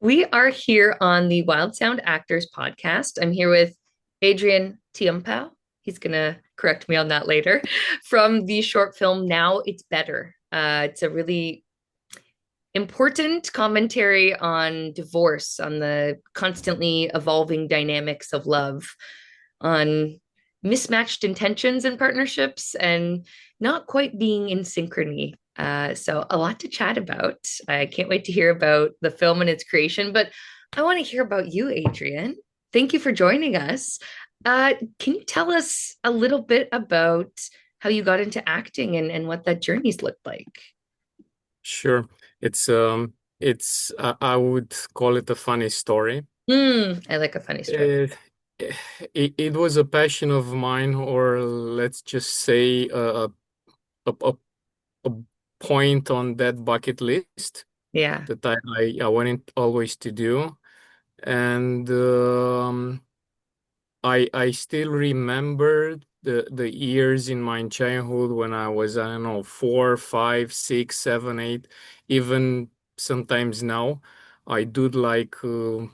We are here on the Wild Sound Actors podcast. I'm here with Adrian Teampau. He's going to correct me on that later. From the short film Now It's Better. It's a really important commentary on divorce, on the constantly evolving dynamics of love, on mismatched intentions in partnerships, and not quite being in synchrony. So, a lot to chat about. I can't wait to hear about the film and its creation, but I want to hear about you, Adrian. Thank you for joining us. Can you tell us a little bit about how you got into acting and what that journey's looked like? Sure. I would call it a funny story. I like a funny story. Uh, it was a passion of mine, or let's just say a a point on that bucket list Yeah. that I wanted always to do. And I still remember the years in my childhood when I was, I don't know, 4, 5, 6, 7, 8, even sometimes now. I do like a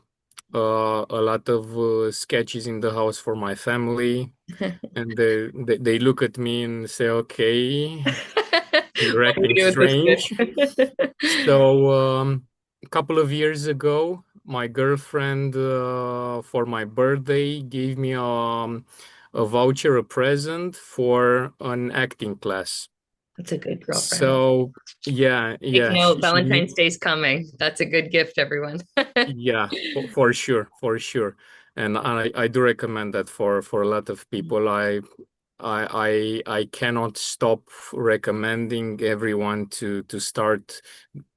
lot of sketches in the house for my family, and they look at me and say, "Okay, you're What do we acting do with this strange." kid? So, a couple of years ago, my girlfriend, for my birthday, gave me a voucher, a present for an acting class. That's a good girlfriend. So, yeah, Take yeah, note, Valentine's Day's coming. That's a good gift, everyone. yeah, for sure, for sure. And I do recommend that for a lot of people. I cannot stop recommending everyone to start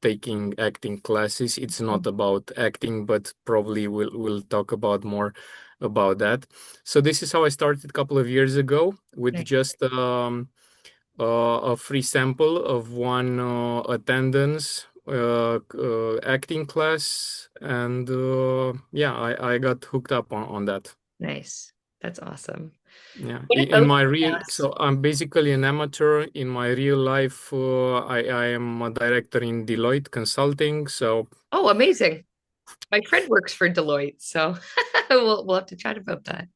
taking acting classes. It's not about acting, but probably we'll talk about more about that. So this is how I started a couple of years ago with Nice. just a free sample of one attendance acting class, and yeah, I got hooked up on that. Nice. That's awesome. Yeah, What in about my the real, cast? so I'm basically an amateur. In my real life, I am a director in Deloitte Consulting. So Oh, amazing. My friend works for Deloitte, so we'll have to chat about that.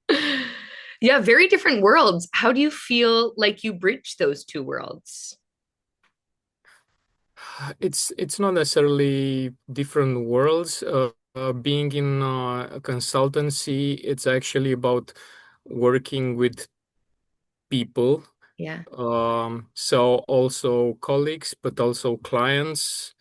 Yeah, very different worlds. How do you feel like you bridge those two worlds? it's not necessarily different worlds. Being in a consultancy, it's actually about working with people. Yeah. So also colleagues, but also clients.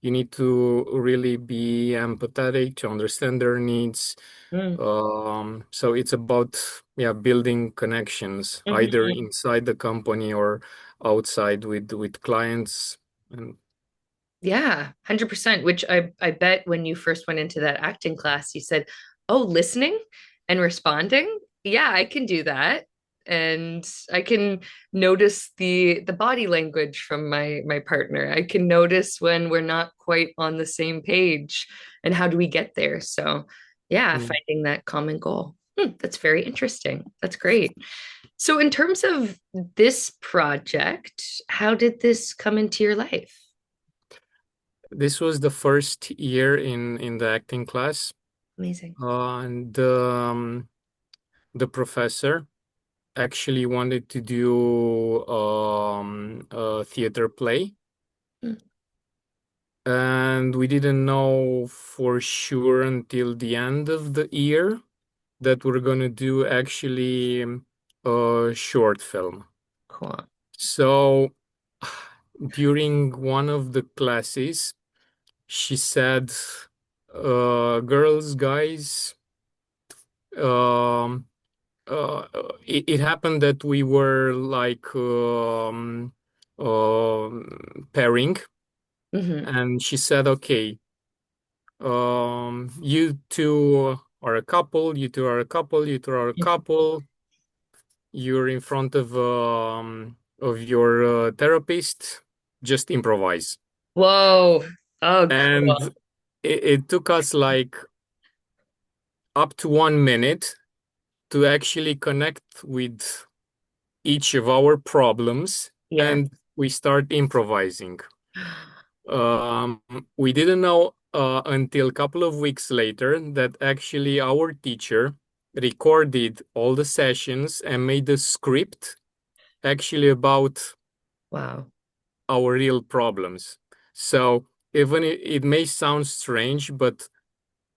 You need to really be empathetic to understand their needs. Mm. So it's about, yeah, building connections either Mhm. inside the company or outside with clients. And Yeah, 100%, which I bet when you first went into that acting class, you said, "Oh, listening and responding? Yeah, I can do that." And I can notice the body language from my partner. I can notice when we're not quite on the same page and how do we get there? So, yeah, mm, finding that common goal. That's very interesting. That's great. So, in terms of this project, how did this come into your life? this was the first year in the acting class, Amazing. and the professor actually wanted to do a theater play, Mm. and we didn't know for sure until the end of the year that we're gonna do actually a short film. Cool. So during one of the classes, she said, "Girls, guys, um, it happened that we were like pairing." Hmm. And she said, "Okay, you two are a couple, you two are a couple, you two are a couple. You're in front of your therapist. Just improvise." Whoa. Oh, And cool. it took us like up to 1 minute to actually connect with each of our problems, Yeah. and we start improvising. Um, we didn't know until a couple of weeks later that actually our teacher recorded all the sessions and made a script actually about Wow. our real problems. So even it may sound strange, but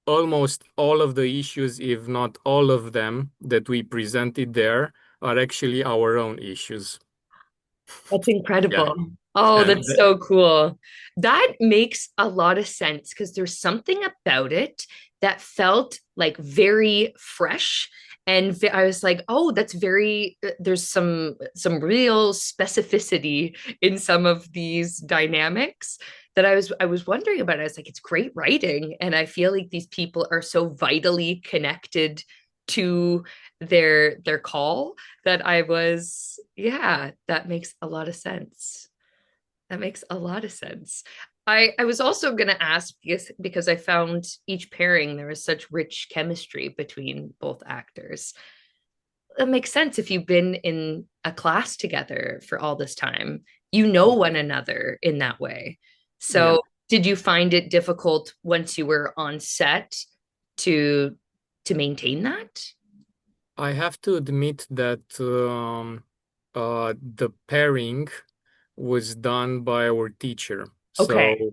almost all of the issues, if not all of them, that we presented there are actually our own issues. That's Yeah. incredible. Oh, And that's so cool. That makes a lot of sense because there's something about it that felt like very fresh. And I was like, oh, that's very, there's some real specificity in some of these dynamics that I was wondering about. I was like, it's great writing. And I feel like these people are so vitally connected to their call that I was, yeah, that makes a lot of sense. That makes a lot of sense. I was also going to ask because I found each pairing there was such rich chemistry between both actors. It makes sense if you've been in a class together for all this time. You know one another in that way. yeah, So, did you find it difficult once you were on set to to maintain that? I have to admit that the pairing was done by our teacher. Okay. So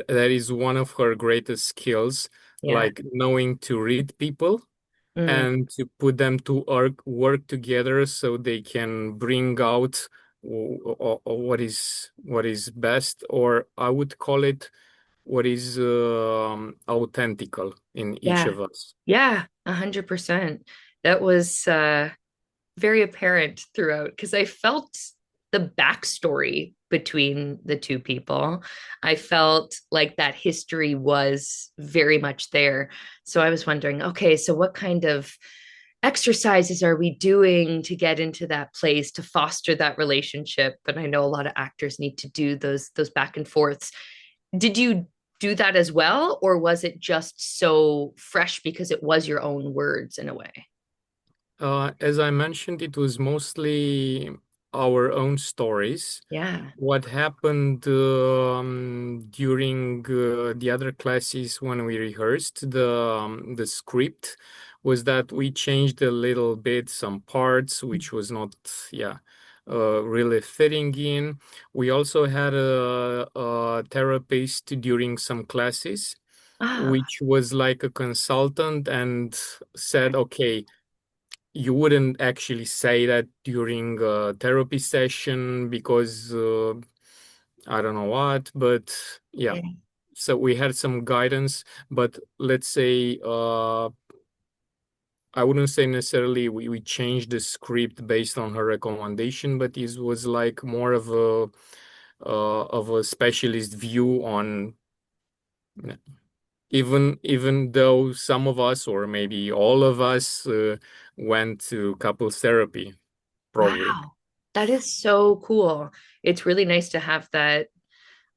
that is one of her greatest skills, Yeah. like knowing to read people Mm, and to put them to work together so they can bring out what is best, or I would call it what is authentical in each yeah. of us. Yeah, 100%. That was very apparent throughout because I felt the backstory between the two people. I felt like that history was very much there. So I was wondering, okay, so what kind of exercises are we doing to get into that place to foster that relationship? But I know a lot of actors need to do those back and forths. Did you do that as well, or was it just so fresh because it was your own words in a way? As I mentioned, it was mostly our own stories. Yeah. What happened during the other classes when we rehearsed the script was that we changed a little bit some parts, which was not, yeah, really fitting in. We also had a therapist during some classes, Ah, which was like a consultant and said, okay, you wouldn't actually say that during a therapy session because I don't know what, but yeah. okay. So we had some guidance, but let's say I wouldn't say necessarily we changed the script based on her recommendation, but it was like more of a specialist view on even though some of us or maybe all of us went to couples therapy probably. Wow. That is so cool. It's really nice to have that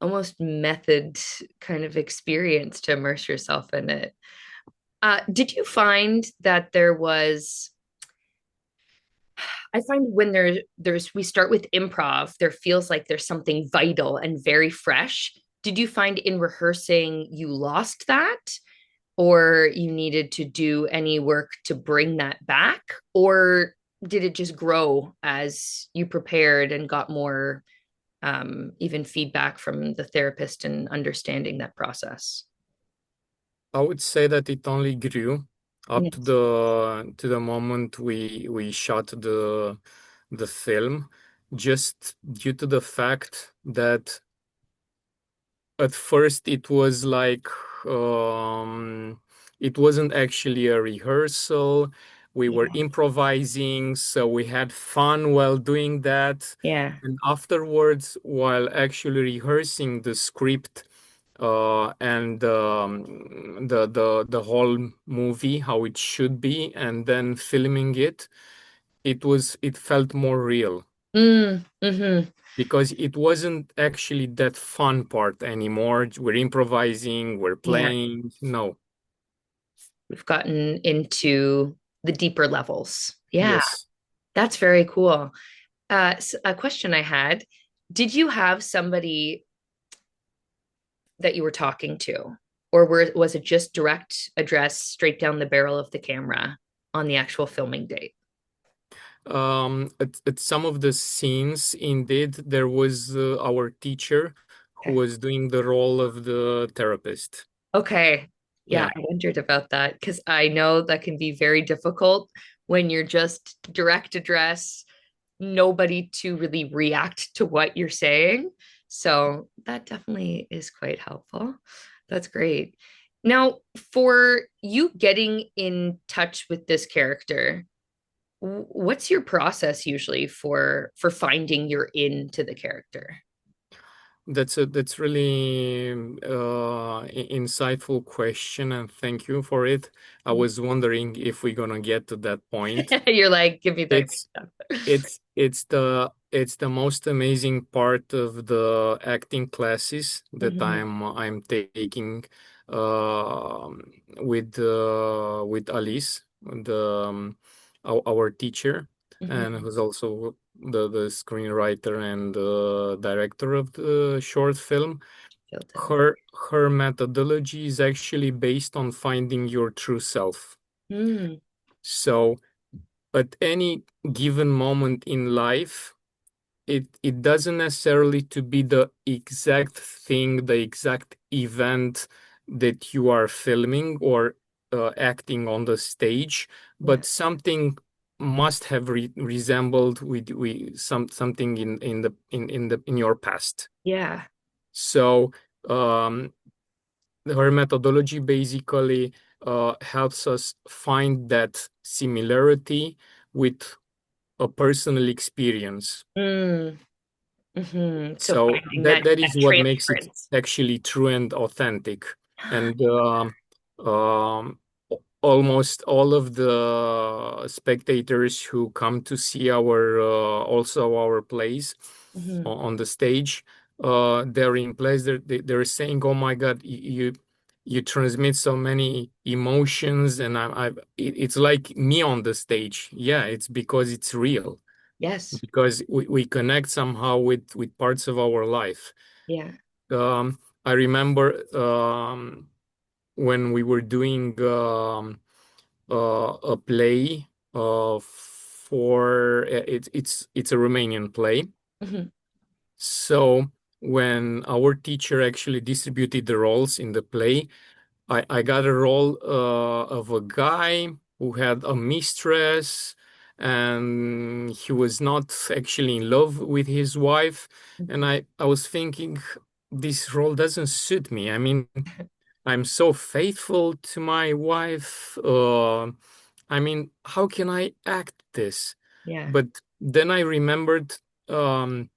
almost method kind of experience to immerse yourself in it. Did you find that there was I find when there's we start with improv, there feels like there's something vital and very fresh. Did you find in rehearsing you lost that, or you needed to do any work to bring that back, or did it just grow as you prepared and got more even feedback from the therapist and understanding that process? I would say that it only grew up to Yes. the moment we shot the film, just due to the fact that at first it was like it wasn't actually a rehearsal. We were Yeah. improvising, so we had fun while doing that. Yeah. And afterwards, while actually rehearsing the script and the whole movie, how it should be, and then filming it, it felt more real Mm-hmm. because it wasn't actually that fun part anymore. We're improvising, we're Yeah. playing. No, We've gotten into the deeper levels. Yeah. yes. That's very cool. A question I had, did you have somebody that you were talking to? or was it just direct address straight down the barrel of the camera on the actual filming date? At some of the scenes, indeed, there was our teacher who Okay. was doing the role of the therapist. Okay. Yeah, Yeah. I wondered about that because I know that can be very difficult when you're just direct address, nobody to really react to what you're saying. So that definitely is quite helpful. That's great. Now, for you getting in touch with this character, what's your process usually for finding you're into the character? That's really insightful question, and thank you for it. I was wondering if we're gonna get to that point. You're like, give me that It's good it's the most amazing part of the acting classes stuff. that I'm taking with Alice, our teacher, and Hmm. who's also the screenwriter and the director of the short film. Her methodology is actually based on finding your true self. Mm, So at any given moment in life, it doesn't necessarily to be the exact thing, the exact event that you are filming or acting on the stage, yeah, but something must have resembled with something in your past. yeah. So um, her methodology basically helps us find that similarity with a personal experience. Mm, so So finding that that is what makes it transference. actually true and authentic. And um, almost all of the spectators who come to see our also our plays Hmm. on the stage, they're in place. They're saying, "Oh my God, you transmit so many emotions," and it's like me on the stage. Yeah, it's because it's real, Yes. because we connect somehow with parts of our life. Yeah. I remember when we were doing a play for it's a Romanian play. Hmm. So when our teacher actually distributed the roles in the play, I got a role of a guy who had a mistress, and he was not actually in love with his wife. And I was thinking, this role doesn't suit me. I mean, I'm so faithful to my wife. I mean, how can I act this? Yeah. But then I remembered, and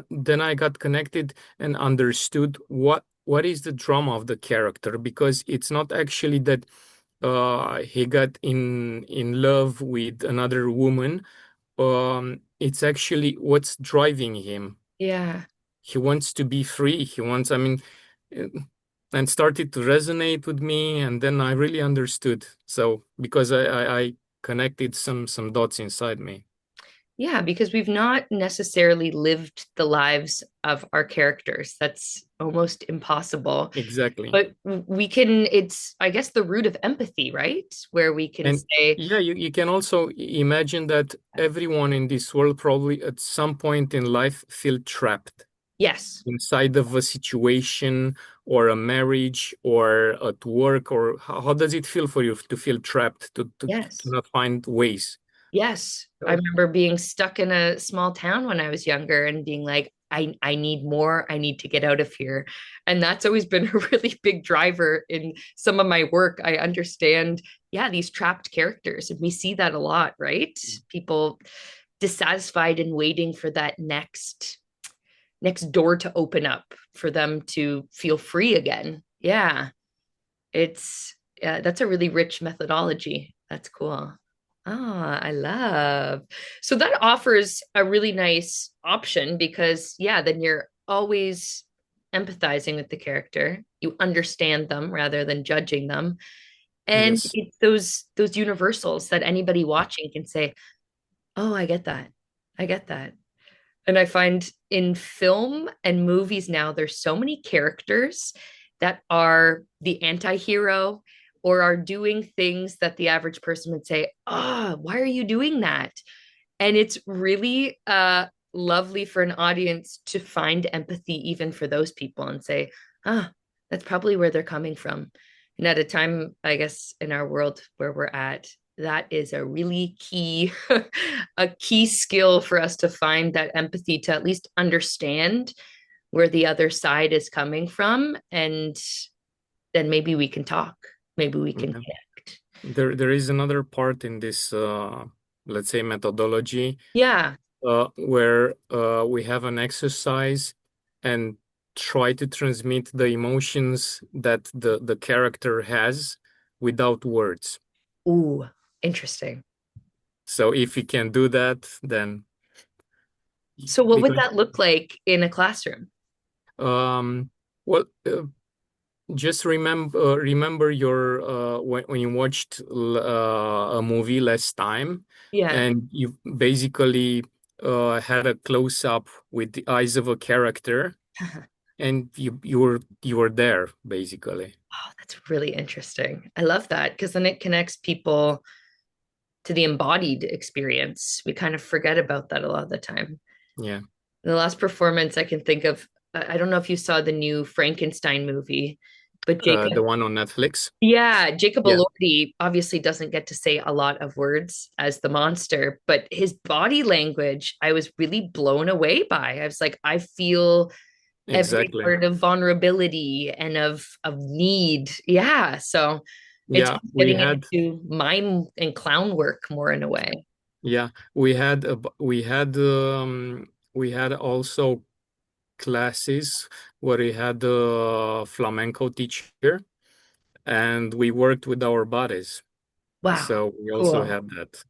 then I got connected and understood what is the drama of the character, because it's not actually that he got in love with another woman. It's actually what's driving him. Yeah. He wants to be free. He wants, I mean, uh, and started to resonate with me, and then I really understood. So because I connected some dots inside me. Yeah, because we've not necessarily lived the lives of our characters. That's almost impossible. Exactly. But we can, it's, I guess, the root of empathy, right? Where we can And say, yeah, you can also imagine that everyone in this world probably at some point in life feel trapped yes, inside of a situation or a marriage or at work, or how does it feel for you to feel trapped, to yes. not find ways? Yes. I So remember being stuck in a small town when I was younger and being like, I need more. I need to get out of here. And that's always been a really big driver in some of my work. I understand, yeah, these trapped characters. And we see that a lot, right? People dissatisfied and waiting for that next door to open up for them to feel free again. Yeah. It's that's a really rich methodology. That's cool. Ah, I love. So that offers a really nice option because yeah, then you're always empathizing with the character. You understand them rather than judging them. And yes, it's those universals that anybody watching can say, "Oh, I get that. I get that." And I find in film and movies now there's so many characters that are the anti-hero or are doing things that the average person would say, "Ah, why are you doing that?" And it's really lovely for an audience to find empathy even for those people and say, "Ah, that's probably where they're coming from." And at a time, I guess, in our world where we're at, that is a really key a key skill for us to find that empathy, to at least understand where the other side is coming from, and then maybe we can talk, maybe we can Yeah. connect. There is another part in this, let's say, methodology, Yeah. where we have an exercise and try to transmit the emotions that the character has without words. Ooh, interesting. So if you can do that, then So what would because that look like in a classroom? um, well, just remember your when you watched a movie last time, Yeah. and you basically had a close up with the eyes of a character, and you were there basically. Oh, that's really interesting. I love that because then it connects people to the embodied experience. We kind of forget about that a lot of the time. Yeah, The last performance I can think of, I don't know if you saw the new Frankenstein movie, but the Jacob, one on Netflix. yeah, Jacob Yeah, Elordi obviously doesn't get to say a lot of words as the monster, but his body language, I was really blown away by. I was like, I feel every exactly. part of vulnerability and of need. Yeah. So it's Yeah, getting into mime and clown work more in a way. yeah, we had also classes where we had a flamenco teacher and we worked with our bodies. Wow. So we also Cool. had that.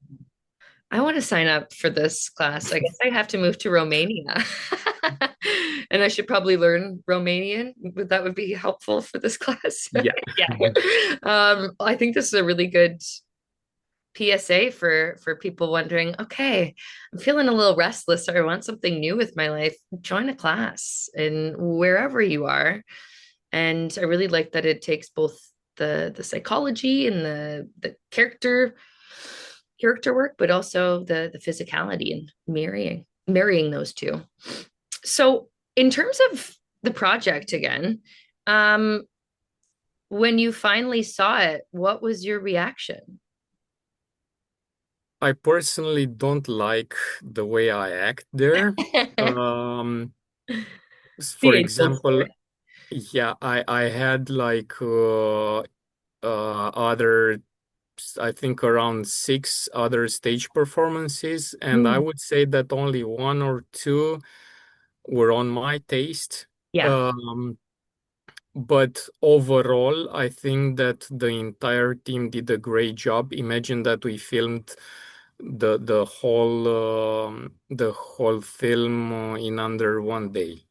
I want to sign up for this class. I guess I have to move to Romania. And I should probably learn Romanian. That would be helpful for this class. Yeah. Yeah. I think this is a really good PSA for people wondering, okay, I'm feeling a little restless or I want something new with my life. Join a class and wherever you are. And I really like that it takes both the psychology and the character work, but also the physicality and marrying those two. So in terms of the project again, um, when you finally saw it, what was your reaction? I personally don't like the way I act there. Um, for Being told example, story. yeah, I had like other, I think around six other stage performances, and I Mm, would say that only one or two were on my taste. yeah. Um, but overall, I think that the entire team did a great job. Imagine that we filmed the whole film in under 1 day.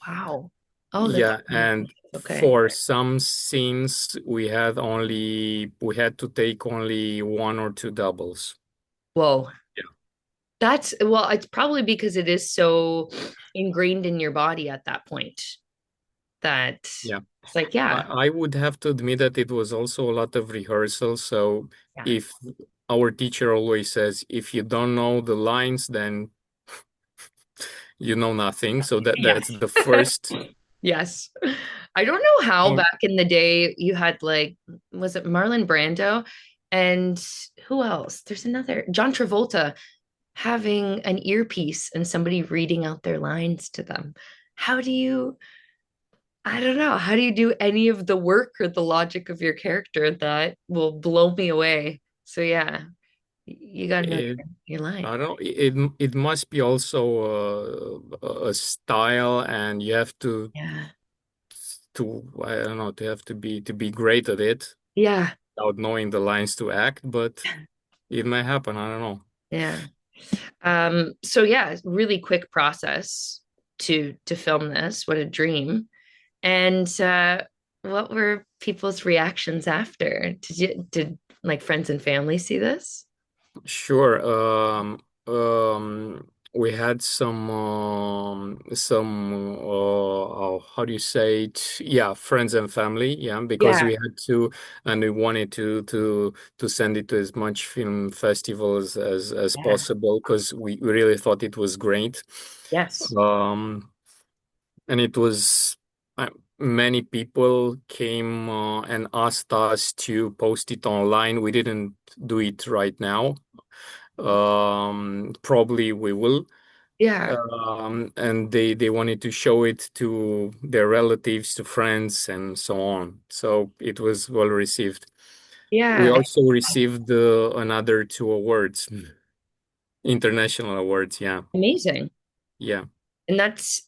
Wow. Oh, that's Yeah, really and impressive. Okay. for some scenes we had to take only one or two doubles. Whoa. Yeah. That's well, it's probably because it is so ingrained in your body at that point that Yeah. it's like, yeah, I would have to admit that it was also a lot of rehearsal. So yeah, if our teacher always says, if you don't know the lines, then you know nothing. So that's yes. the first. Yes. I don't know how Oh, back in the day you had like, was it Marlon Brando? And who else? There's another, John Travolta having an earpiece and somebody reading out their lines to them. How do you, I don't know, how do you do any of the work or the logic of your character that will blow me away? So yeah, you gotta know it, your line. I don't. It must be also a style, and you have Yeah. to I don't know to have to be great at it Yeah. without knowing the lines to act. But it may happen. I don't know. Yeah. So yeah, really quick process to film this. What a dream. And what were people's reactions after? Did like friends and family see this? Sure. we had how do you say it? Yeah, friends and family. Yeah, because Yeah. we had to, and we wanted to send it to as much film festivals as Yeah. possible because we really thought it was great. Yes. Um, and it was many people came and asked us to post it online. We didn't do it right now. Probably we will. Yeah. And they wanted to show it to their relatives, to friends, and so on. So it was well received. We Yeah. also received another two awards, international awards. Yeah, Amazing. yeah, And that's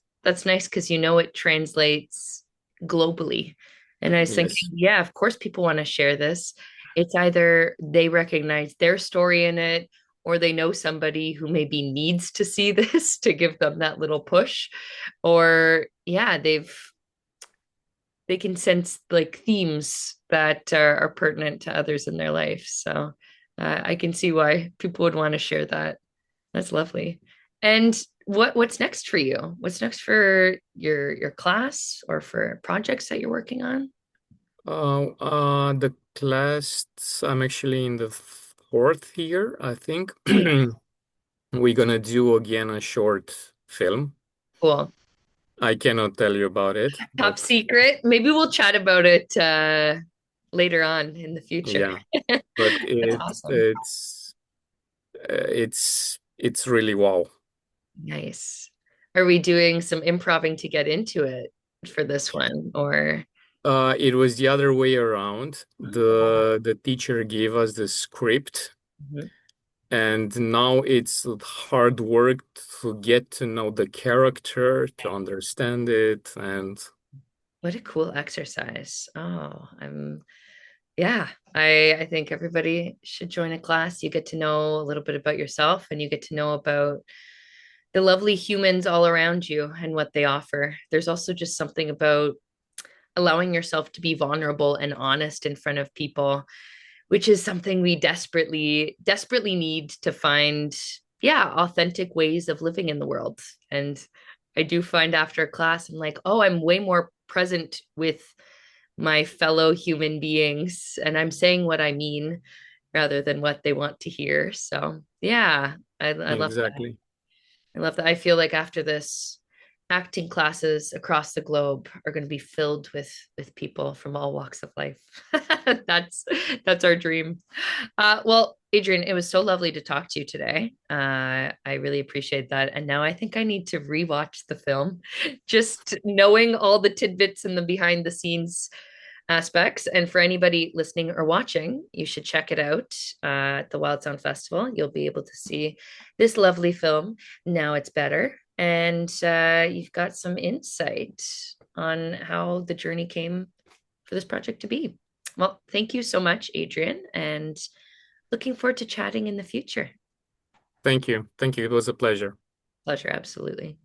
nice because you know it translates globally. And I was thinking, yes, yeah, of course people want to share this. It's either they recognize their story in it or they know somebody who maybe needs to see this to give them that little push. Or yeah, they can sense like themes that are pertinent to others in their life. So I can see why people would want to share that. That's lovely. And what's next for you? What's next for your class or for projects that you're working on? the class, I'm actually in the fourth year, I think. Nice. We're gonna do again a short film. Cool. I cannot tell you about it, Top but secret. Maybe we'll chat about it later on in the future. yeah, but That's awesome. it's really wow. Nice. Are we doing some improving to get into it for this one or It was the other way around. The teacher gave us the script, Mhm. and now it's hard work to get to know the character, to understand it, and What a cool exercise. Oh, yeah, I think everybody should join a class. You get to know a little bit about yourself and you get to know about the lovely humans all around you and what they offer. There's also just something about allowing yourself to be vulnerable and honest in front of people, which is something we desperately need to find, yeah, authentic ways of living in the world. And I do find after class, I'm like, oh, I'm way more present with my fellow human beings and I'm saying what I mean rather than what they want to hear. So yeah, I love that. exactly. I love that. I feel like after this, acting classes across the globe are going to be filled with people from all walks of life. that's that's our dream. Well, Adrian, it was so lovely to talk to you today. I really appreciate that. And now I think I need to rewatch the film. Just knowing all the tidbits and the behind the scenes aspects. And for anybody listening or watching, you should check it out at the Wild Sound Festival. You'll be able to see this lovely film. Now it's better. And you've got some insight on how the journey came for this project to be. Well, thank you so much, Adrian, and looking forward to chatting in the future. Thank you. Thank you. It was a pleasure. Pleasure, absolutely.